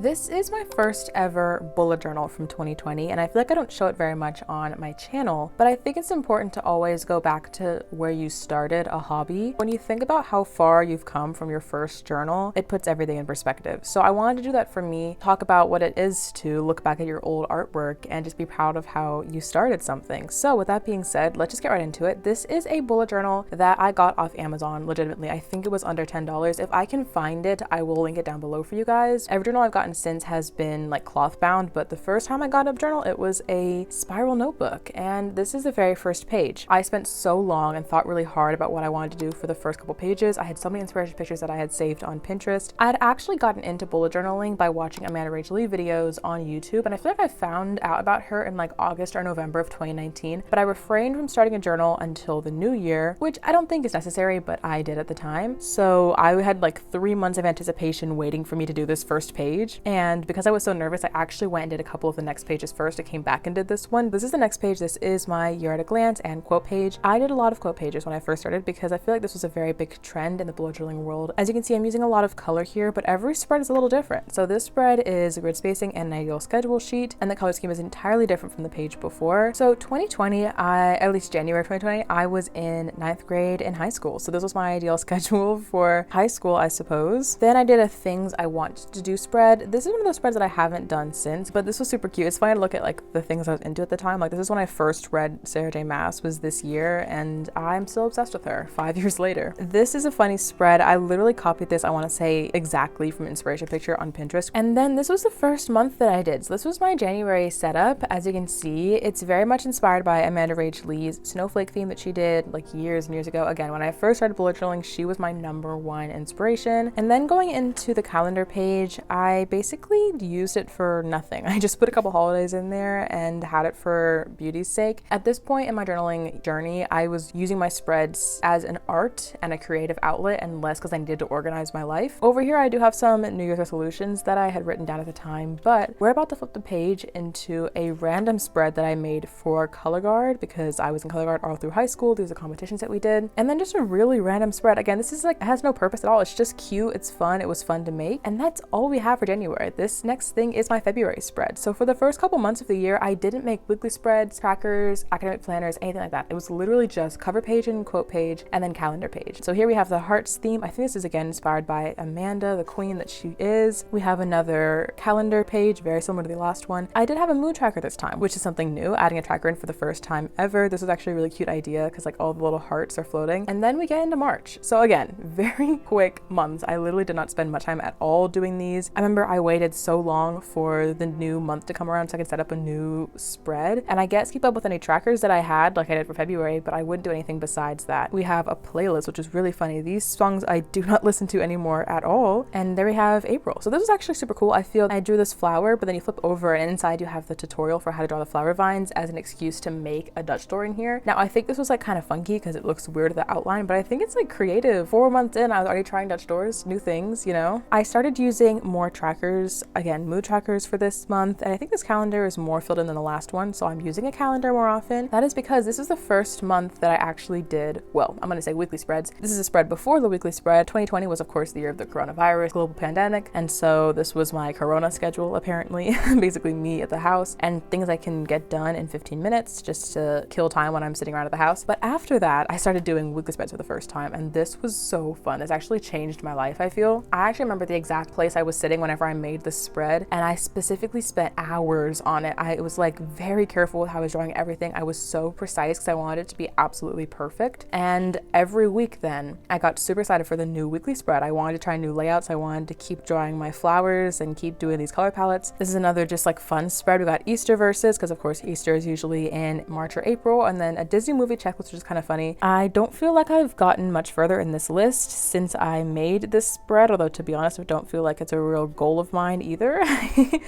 This is my first ever bullet journal from 2020, and I feel like I don't show it very much on my channel, but I think it's important to always go back to where you started a hobby. When you think about how far you've come from your first journal, it puts everything in perspective. So I wanted to do that for me, talk about what it is to look back at your old artwork and just be proud of how you started something. So with that being said, let's just get right into it. This is a bullet journal that I got off Amazon, legitimately. I think it was under $10. If I can find it, I will link it down below for you guys. Every journal I've gotten since has been like cloth bound, but the first time I got a journal, it was a spiral notebook, and this is the very first page. I spent so long and thought really hard about what I wanted to do for the first couple pages. I had so many inspiration pictures that I had saved on Pinterest. I had actually gotten into bullet journaling by watching Amanda Rachel Lee videos on YouTube, and I feel like I found out about her in like August or November of 2019, but I refrained from starting a journal until the new year, which I don't think is necessary, but I did at the time. So I had like 3 months of anticipation waiting for me to do this first page, and because I was so nervous, I actually went and did a couple of the next pages first. I came back and did this one. This is the next page. This is my year at a glance and quote page. I did a lot of quote pages when I first started because I feel like this was a very big trend in the bullet journaling world. As you can see, I'm using a lot of color here, but every spread is a little different. So this spread is grid spacing and an ideal schedule sheet, and the color scheme is entirely different from the page before. So 2020, at least January 2020, I was in 9th grade in high school. So this was my ideal schedule for high school, I suppose. Then I did a things I want to do spread. This is one of those spreads that I haven't done since, but this was super cute. It's funny to look at like the things I was into at the time. Like this is when I first read Sarah J Maas, was this year, and I'm still obsessed with her 5 years later. This is a funny spread. I literally copied this, I want to say exactly from inspiration picture on Pinterest. And then this was the first month that I did. So this was my January setup. As you can see, it's very much inspired by Amanda Rachel Lee's snowflake theme that she did like years and years ago. Again, when I first started bullet journaling, she was my #1 inspiration. And then going into the calendar page, I basically used it for nothing. I just put a couple holidays in there and had it for beauty's sake. At this point in my journaling journey, I was using my spreads as an art and a creative outlet and less because I needed to organize my life. Over here, I do have some New Year's resolutions that I had written down at the time, but we're about to flip the page into a random spread that I made for color guard because I was in color guard all through high school. These are competitions that we did. And then just a really random spread. Again, this is like, it has no purpose at all. It's just cute. It's fun. It was fun to make. And that's all we have for January. This next thing is my February spread. So for the first couple months of the year, I didn't make weekly spreads, trackers, academic planners, anything like that. It was literally just cover page and quote page and then calendar page. So here we have the hearts theme. I think this is again inspired by Amanda, the queen that she is. We have another calendar page, very similar to the last one. I did have a mood tracker this time, which is something new, adding a tracker in for the first time ever. This was actually a really cute idea because like all the little hearts are floating. And then we get into March. So again, very quick months. I literally did not spend much time at all doing these. I remember I waited so long for the new month to come around so I could set up a new spread. And I guess keep up with any trackers that I had like I did for February, but I wouldn't do anything besides that. We have a playlist, which is really funny. These songs I do not listen to anymore at all. And there we have April. So this is actually super cool. I feel I drew this flower, but then you flip over and inside you have the tutorial for how to draw the flower vines as an excuse to make a Dutch door in here. Now I think this was like kind of funky because it looks weird the outline, but I think it's like creative. 4 months in, I was already trying Dutch doors, new things, you know? I started using more trackers, again, mood trackers for this month, and I think this calendar is more filled in than the last one, so I'm using a calendar more often. That is because this is the first month that I actually did, well, I'm gonna say weekly spreads. This is a spread before the weekly spread. 2020 was of course the year of the coronavirus, global pandemic, and so this was my corona schedule apparently, basically me at the house and things I can get done in 15 minutes just to kill time when I'm sitting around at the house. But after that, I started doing weekly spreads for the first time, and this was so fun. This actually changed my life, I feel. I actually remember the exact place I was sitting whenever I made this spread, and I specifically spent hours on it. I was like very careful with how I was drawing everything. I was so precise because I wanted it to be absolutely perfect. And every week then, I got super excited for the new weekly spread. I wanted to try new layouts. I wanted to keep drawing my flowers and keep doing these color palettes. This is another just like fun spread. We got Easter verses because of course Easter is usually in March or April, and then a Disney movie checklist, which is kind of funny. I don't feel like I've gotten much further in this list since I made this spread, although to be honest, I don't feel like it's a real goal of mine either.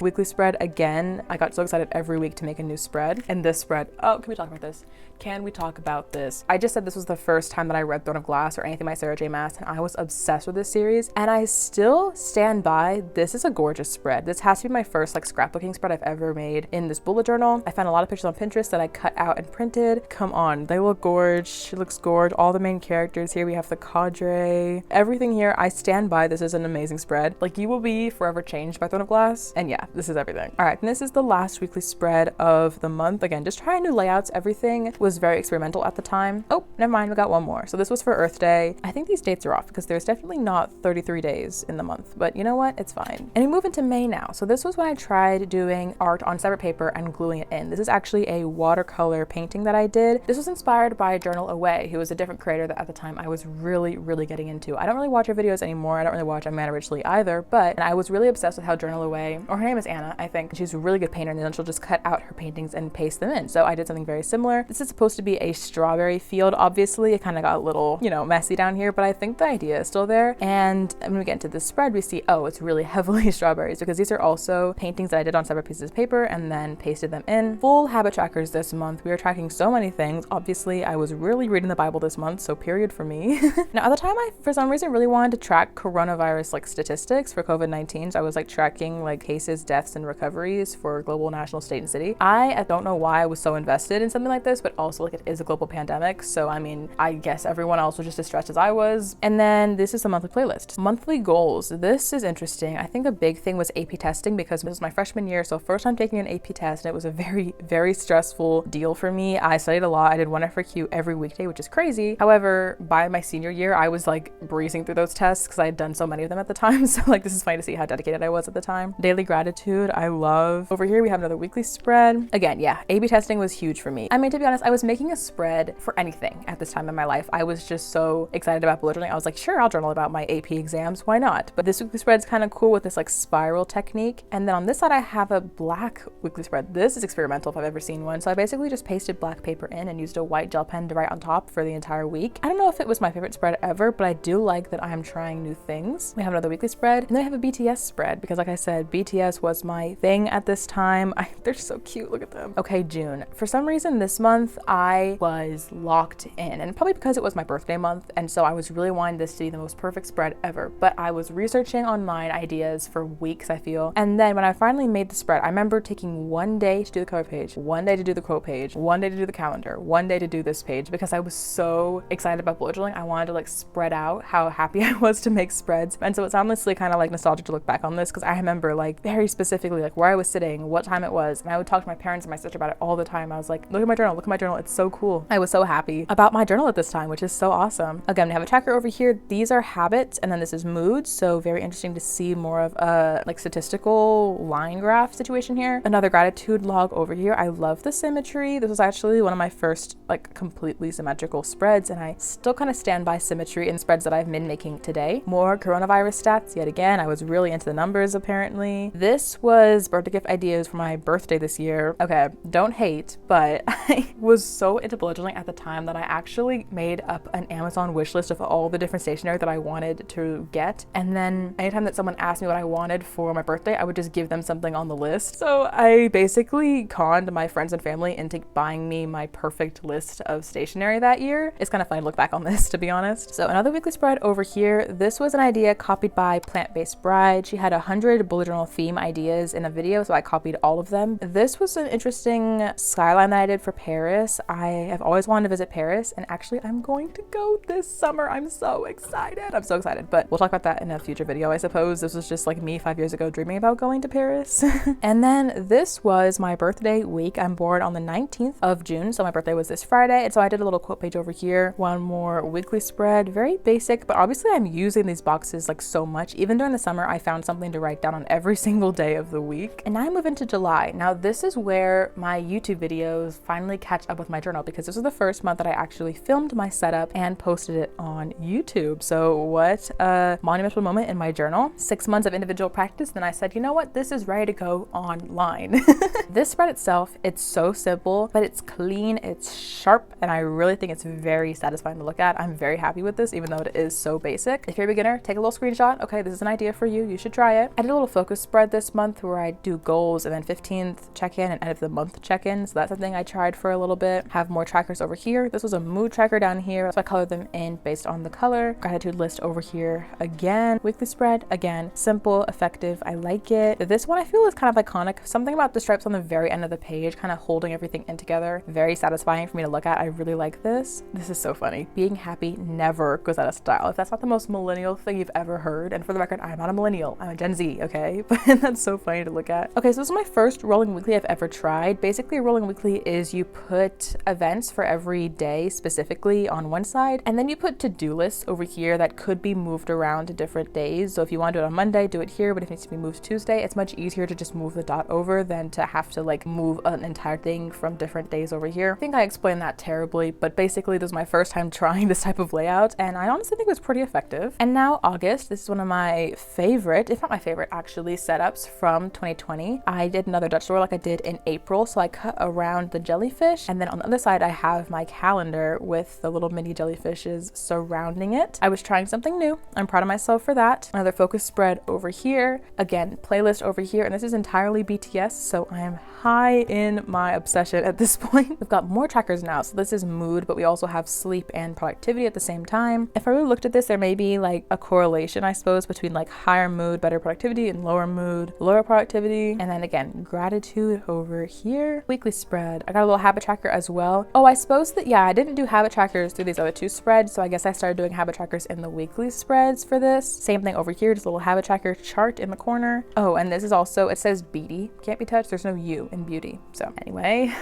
Weekly spread again. I got so excited every week to make a new spread. And this spread, oh, can we talk about this? Can we talk about this? I just said this was the first time that I read Throne of Glass or anything by Sarah J Maas, and I was obsessed with this series, and I still stand by. This is a gorgeous spread. This has to be my first like scrapbooking spread I've ever made in this bullet journal. I found a lot of pictures on Pinterest that I cut out and printed. Come on, they look gorge. She looks gorge. All the main characters here. We have the cadre. Everything here, I stand by. This is an amazing spread. Like, you will be forever never changed by Throne of Glass. And yeah, this is everything. All right, and this is the last weekly spread of the month. Again, just trying new layouts. Everything was very experimental at the time. Oh, never mind, we got one more. So this was for Earth Day. I think these dates are off because there's definitely not 33 days in the month, but you know what? It's fine. And we move into May now. So this was when I tried doing art on separate paper and gluing it in. This is actually a watercolor painting that I did. This was inspired by Journal Away, who was a different creator that at the time I was really getting into. I don't really watch her videos anymore. I don't really watch Amanda Richley either, but I was really obsessed with how Journal Away, or her name is Anna, I think. She's a really good painter, and then she'll just cut out her paintings and paste them in. So I did something very similar. This is supposed to be a strawberry field. Obviously, it kind of got a little, you know, messy down here, but I think the idea is still there. And when we get into this spread, we see, oh, it's really heavily strawberries, because these are also paintings that I did on separate pieces of paper and then pasted them in. Full habit trackers this month. We are tracking so many things. Obviously, I was really reading the Bible this month, so period for me. Now, at the time, I, for some reason, really wanted to track coronavirus like statistics for COVID-19. So I was like tracking like cases, deaths, and recoveries for global, national, state, and city. I don't know why I was so invested in something like this, but also like it is a global pandemic. So I mean, I guess everyone else was just as stressed as I was. And then this is the monthly playlist. Monthly goals. This is interesting. I think a big thing was AP testing, because this was my freshman year. So first time taking an AP test, and it was a very stressful deal for me. I studied a lot. I did one FRQ every weekday, which is crazy. However, by my senior year, I was like breezing through those tests because I had done so many of them at the time. So like, this is funny to see how dedicated I was at the time. Daily gratitude, I love. Over here, we have another weekly spread. Again, yeah, AP testing was huge for me. I mean, to be honest, I was making a spread for anything at this time in my life. I was just so excited about bullet journaling. I was like, sure, I'll journal about my AP exams. Why not? But this weekly spread is kind of cool with this like spiral technique. And then on this side, I have a black weekly spread. This is experimental if I've ever seen one. So I basically just pasted black paper in and used a white gel pen to write on top for the entire week. I don't know if it was my favorite spread ever, but I do like that I'm trying new things. We have another weekly spread, and then I have a BTS spread because, like I said, BTS was my thing at this time. They're so cute. Look at them. Okay, June. For some reason this month I was locked in, and probably because it was my birthday month, and so I was really wanting this to be the most perfect spread ever. But I was researching online ideas for weeks, I feel. And then when I finally made the spread, I remember taking one day to do the cover page, one day to do the quote page, one day to do the calendar, one day to do this page, because I was so excited about bullet journaling. I wanted to like spread out how happy I was to make spreads. And so it's honestly kind of like nostalgic to look back on this, because I remember like very specifically like where I was sitting, what time it was, and I would talk to my parents and my sister about it all the time. I was like, look at my journal, look at my journal. It's so cool. I was so happy about my journal at this time, which is so awesome. Again, we have a tracker over here. These are habits, and then this is moods. So very interesting to see more of a like statistical line graph situation here. Another gratitude log over here. I love the symmetry. This was actually one of my first like completely symmetrical spreads, and I still kind of stand by symmetry in spreads that I've been making today. More coronavirus stats yet again. I was really into the numbers apparently. This was birthday gift ideas for my birthday this year. Okay, don't hate, but I was so into bullet journaling at the time that I actually made up an Amazon wish list of all the different stationery that I wanted to get. And then anytime that someone asked me what I wanted for my birthday, I would just give them something on the list. So I basically conned my friends and family into buying me my perfect list of stationery that year. It's kind of funny to look back on this, to be honest. So another weekly spread over here. This was an idea copied by Plant-Based Bride. She had 100 bullet journal theme ideas in a video, so I copied all of them. This was an interesting skyline that I did for Paris. I have always wanted to visit Paris, and actually I'm going to go this summer. I'm so excited. I'm so excited, but we'll talk about that in a future video, I suppose. This was just like me 5 years ago dreaming about going to Paris. And then this was my birthday week. I'm born on the 19th of June, so my birthday was this Friday, and so I did a little quote page over here. One more weekly spread, very basic, but obviously I'm using these boxes like so much. Even during the summer, I found something to write down on every single day of the week. And now I move into July. Now this is where my YouTube videos finally catch up with my journal, because this was the first month that I actually filmed my setup and posted it on YouTube. So what a monumental moment in my journal. 6 months of individual practice, then I said, you know what, this is ready to go online. This spread itself, it's so simple, but it's clean, it's sharp, and I really think it's very satisfying to look at. I'm very happy with this, even though it is so basic. If you're a beginner, take a little screenshot. Okay, this is an idea for you. You should try it. I did a little focus spread this month where I do goals and then 15th check-in and end of the month check-in. So that's something I tried for a little bit. Have more trackers over here. This was a mood tracker down here, so I colored them in based on the color. Gratitude list over here again. Weekly spread, again, simple, effective. I like it. This one I feel is kind of iconic. Something about the stripes on the very end of the page, kind of holding everything in together. Very satisfying for me to look at. I really like this. This is so funny. Being happy never goes out of style. If that's not the most millennial thing you've ever heard, and for the record, I'm not a millennial, I'm Gen Z, okay? But that's so funny to look at. Okay, so this is my first rolling weekly I've ever tried. Basically, a rolling weekly is you put events for every day specifically on one side, and then you put to-do lists over here that could be moved around to different days. So if you want to do it on Monday, do it here, but if it needs to be moved to Tuesday, it's much easier to just move the dot over than to have to like move an entire thing from different days over here. I think I explained that terribly, but basically this is my first time trying this type of layout, and I honestly think it was pretty effective. And now August, this is one of my favorite, if not my favorite actually, setups from 2020. I did another Dutch door like I did in April, so I cut around the jellyfish, and then on the other side I have my calendar with the little mini jellyfishes surrounding it. I was trying something new. I'm proud of myself for that. Another focus spread over here. Again, playlist over here, and this is entirely BTS, so I am high in my obsession at this point. We've got more trackers now, so this is mood, but we also have sleep and productivity at the same time. If I really looked at this, there may be like a correlation, I suppose, between like higher mood, better productivity, and lower mood, lower productivity. And then again, gratitude over here. Weekly spread. I got a little habit tracker as well. Oh, I suppose that, yeah, I didn't do habit trackers through these other two spreads, so I guess I started doing habit trackers in the weekly spreads for this. Same thing over here, just a little habit tracker chart in the corner. Oh, and this is also, it says beady, can't be touched. There's no U in beauty. So anyway,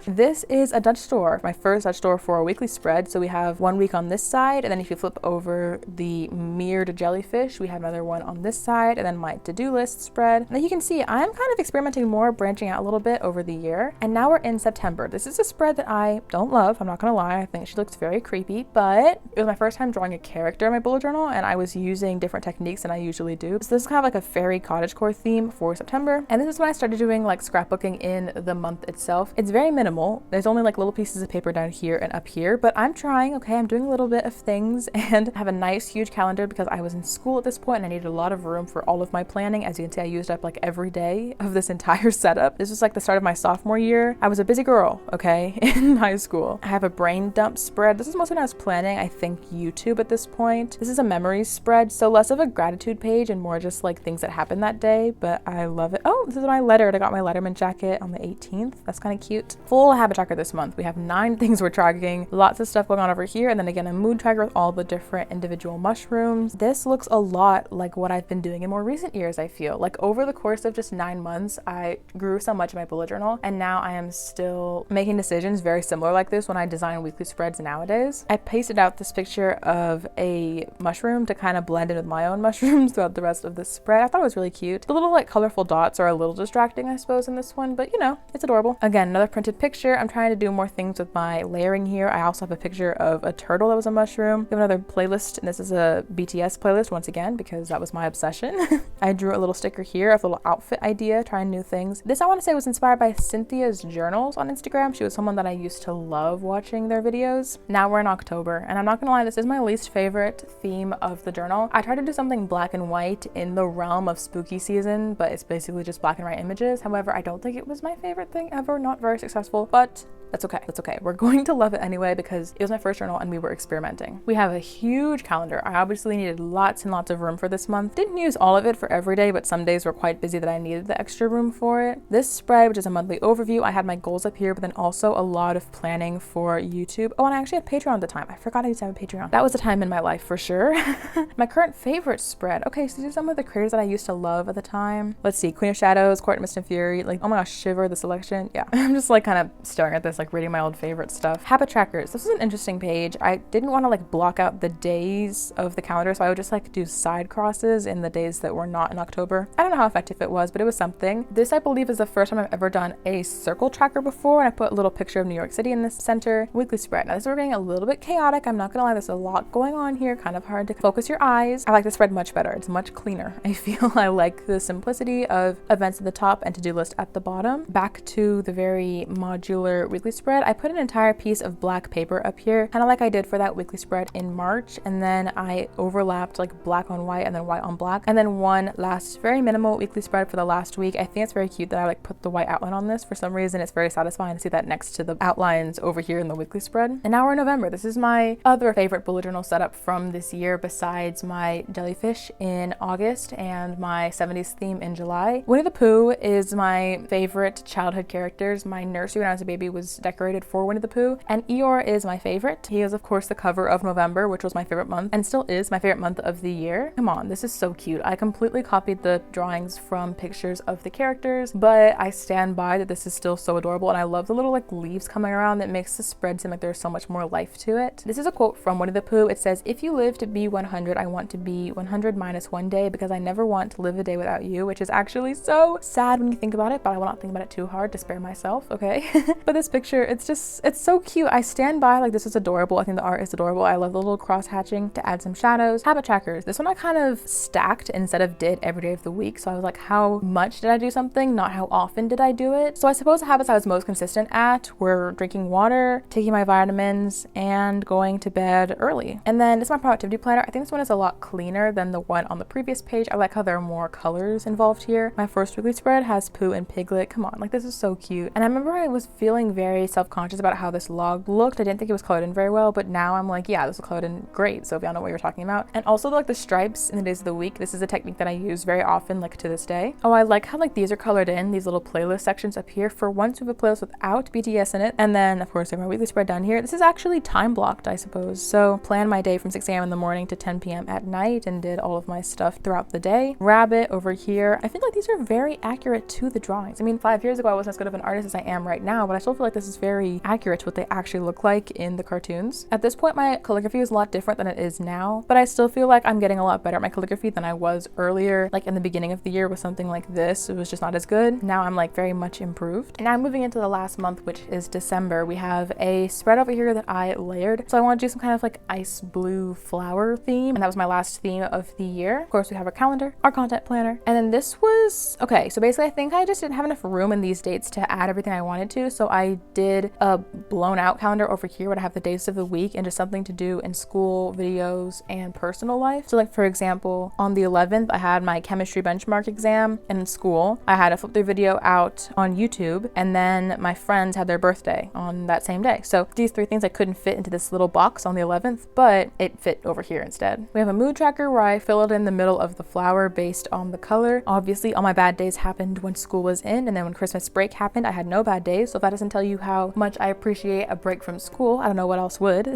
this is a Dutch door, my first Dutch door for a weekly spread. So we have 1 week on this side, and then if you flip over the mirrored jellyfish, we have another one on this side, and then my to-do list spread. Now you can see I'm kind of experimenting more, branching out a little bit over the year. And now we're in September. This is a spread that I don't love, I'm not gonna lie. I think she looks very creepy, but it was my first time drawing a character in my bullet journal, and I was using different techniques than I usually do. So this is kind of like a fairy cottagecore theme for September. And this is when I started doing like scrapbooking in the month itself. It's very minimal. There's only like little pieces of paper down here and up here, but I'm trying, okay, I'm doing a little bit of things, and I have a nice huge calendar because I was in school at this point and I needed a lot of room for all of my planning. As you can see, I used up like every day of this entire setup. This was like the start of my sophomore year. I was a busy girl, okay, in high school. I have a brain dump spread. This is mostly when I was planning, I think, YouTube at this point. This is a memories spread, so less of a gratitude page and more just like things that happened that day, but I love it. Oh, this is my lettered. I got my Letterman jacket on the 18th. That's kind of cute. Full habit tracker this month. We have 9 things we're tracking. Lots of stuff going on over here, and then again a mood tracker with all the different individual mushrooms. This looks a lot like what I've been doing in more recent years. I feel like over the course of just 9 months I grew so much in my bullet journal, and now I am still making decisions very similar like this when I design weekly spreads nowadays. I pasted out this picture of a mushroom to kind of blend in with my own mushrooms throughout the rest of this spread. I thought it was really cute. The little like colorful dots are a little distracting, I suppose, in this one, but you know, it's adorable. Again, another printed picture. I'm trying to do more things with my layering here. I also have a picture of a turtle that was a mushroom. We have another playlist, and this is a BTS playlist once again because that was my obsession. I drew a little sticker here of a little outfit idea, trying new things. This I want to say was inspired by Cynthia's journals on Instagram. She was someone that I used to love watching their videos. Now we're in October, and I'm not gonna lie, this is my least favorite theme of the journal. I tried to do something black and white in the realm of spooky season, but it's basically just black and white images. However, I don't think it was my favorite thing ever. Not very successful, but that's okay. That's okay. We're going to love it anyway because it was my first journal and we were experimenting. We have a huge calendar. I obviously needed lots and lots of room for this month. Didn't use all of it for every day, but some days were quite busy that I needed the extra room for it. This spread, which is a monthly overview, I had my goals up here, but then also a lot of planning for YouTube. Oh, and I actually had Patreon at the time. I forgot I used to have a Patreon. That was a time in my life for sure. My current favorite spread. Okay, so these are some of the creators that I used to love at the time. Let's see, Queen of Shadows, Court, Mist and Fury. Like, oh my gosh, Shiver, the selection. Yeah, I'm just like kind of staring at this, like reading my old favorite stuff. Habit trackers. This is an interesting page. I didn't want to like block out the days of the calendar, so I would just like do side crosses in the days that were not in October. I don't know how effective it was, but it was something. This, I believe, is the first time I've ever done a circle tracker before, and I put a little picture of New York City in the center. Weekly spread. Now this is getting a little bit chaotic. I'm not gonna lie, there's a lot going on here, kind of hard to focus your eyes. I like the spread much better. It's much cleaner. I feel I like the simplicity of events at the top and to-do list at the bottom. Back to the very modular weekly spread. I put an entire piece of black paper up here, kind of like I did for that weekly spread in March, and then I overlapped like black on white and then white on black, and then one last very minimal weekly spread for the last week. I think it's very cute that I like put the white outline on this. For some reason it's very satisfying to see that next to the outlines over here in the weekly spread. And now we're in November. This is my other favorite bullet journal setup from this year besides my jellyfish in August and my 70s theme in July. Winnie the Pooh is my favorite childhood characters. My nursery when I was a baby was just decorated for Winnie the Pooh. And Eeyore is my favorite. He is of course the cover of November, which was my favorite month and still is my favorite month of the year. Come on, this is so cute. I completely copied the drawings from pictures of the characters, but I stand by that this is still so adorable, and I love the little like leaves coming around that makes the spread seem like there's so much more life to it. This is a quote from Winnie the Pooh. It says, "If you live to be 100, I want to be 100 minus one day because I never want to live a day without you," which is actually so sad when you think about it, but I will not think about it too hard to spare myself, okay? But this picture, it's so cute. I stand by, like, this is adorable. I think the art is adorable. I love the little cross hatching to add some shadows. Habit trackers. This one I kind of stacked instead of did every day of the week. So I was like, how much did I do something? Not how often did I do it? So I suppose the habits I was most consistent at were drinking water, taking my vitamins, and going to bed early. And then this is my productivity planner. I think this one is a lot cleaner than the one on the previous page. I like how there are more colors involved here. My first weekly spread has Pooh and Piglet. Come on, like, this is so cute. And I remember I was feeling very self-conscious about how this log looked. I didn't think it was colored in very well, but now I'm like, yeah, this was colored in great. So if y'all know what you're talking about. And also like the stripes in the days of the week, this is a technique that I use very often, like to this day. Oh, I like how like these are colored in, these little playlist sections up here. For once we have a playlist without BTS in it. And then of course I have my weekly spread down here. This is actually time blocked, I suppose. So plan my day from 6 a.m. in the morning to 10 p.m. at night and did all of my stuff throughout the day. Rabbit over here. I feel like these are very accurate to the drawings. I mean, 5 years ago I wasn't as good of an artist as I am right now, but I still feel like this is very accurate to what they actually look like in the cartoons. At this point, my calligraphy is a lot different than it is now, but I still feel like I'm getting a lot better at my calligraphy than I was earlier. Like in the beginning of the year with something like this, it was just not as good. Now I'm like very much improved. And now moving into the last month, which is December, we have a spread over here that I layered. So I want to do some kind of like ice blue flower theme, and that was my last theme of the year. Of course, we have our calendar, our content planner, and then this was, okay, so basically I think I just didn't have enough room in these dates to add everything I wanted to, so I did a blown out calendar over here where I have the days of the week and just something to do in school, videos, and personal life. So like for example, on the 11th, I had my chemistry benchmark exam, and in school, I had a flip through video out on YouTube, and then my friends had their birthday on that same day. So these three things I couldn't fit into this little box on the 11th, but it fit over here instead. We have a mood tracker where I fill it in the middle of the flower based on the color. Obviously, all my bad days happened when school was in, and then when Christmas break happened, I had no bad days. So if that doesn't tell you how much I appreciate a break from school, I don't know what else would.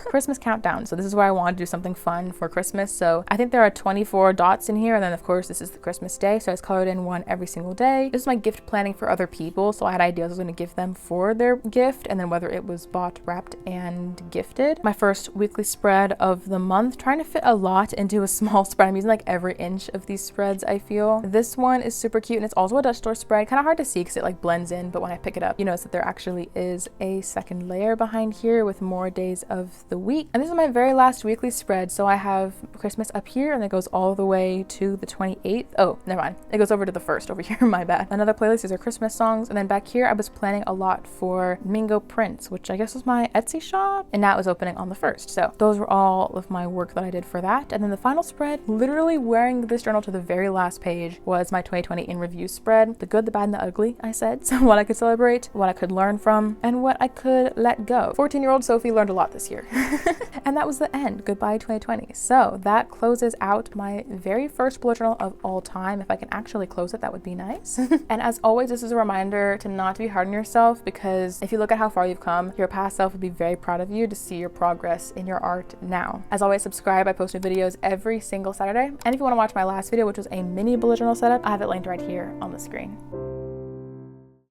Christmas countdown. So this is where I want to do something fun for Christmas. So I think there are 24 dots in here, and then of course this is the Christmas day, so I was colored in one every single day. This is my gift planning for other people, so I had ideas I was going to give them for their gift, and then whether it was bought, wrapped, and gifted. My first weekly spread of the month, trying to fit a lot into a small spread. I'm using like every inch of these spreads, I feel. This one is super cute, and it's also a Dutch store spread. Kind of hard to see because it like blends in, but when I pick it up, you notice that there actually is a second layer behind here with more days of the week. And this is my very last weekly spread, so I have Christmas up here, and it goes all the way to the 28th. Oh, never mind. It goes over to the 1st over here, my bad. Another playlist, these are Christmas songs. And then back here, I was planning a lot for Mingo Prints, which I guess was my Etsy shop, and now it was opening on the 1st. So those were all of my work that I did for that. And then the final spread, literally wearing this journal to the very last page, was my 2020 in review spread. The good, the bad, and the ugly, I said. So what I could celebrate, what I could learn from, and what I could let go. 14-year-old Sophie learned a lot this year. And that was the end. Goodbye 2020. So that closes out my very first bullet journal of all time. If I can actually close it, that would be nice. And as always, this is a reminder to not to be hard on yourself, because if you look at how far you've come, your past self would be very proud of you to see your progress in your art now. As always, subscribe. I post new videos every single Saturday. And if you want to watch my last video, which was a mini bullet journal setup, I have it linked right here on the screen.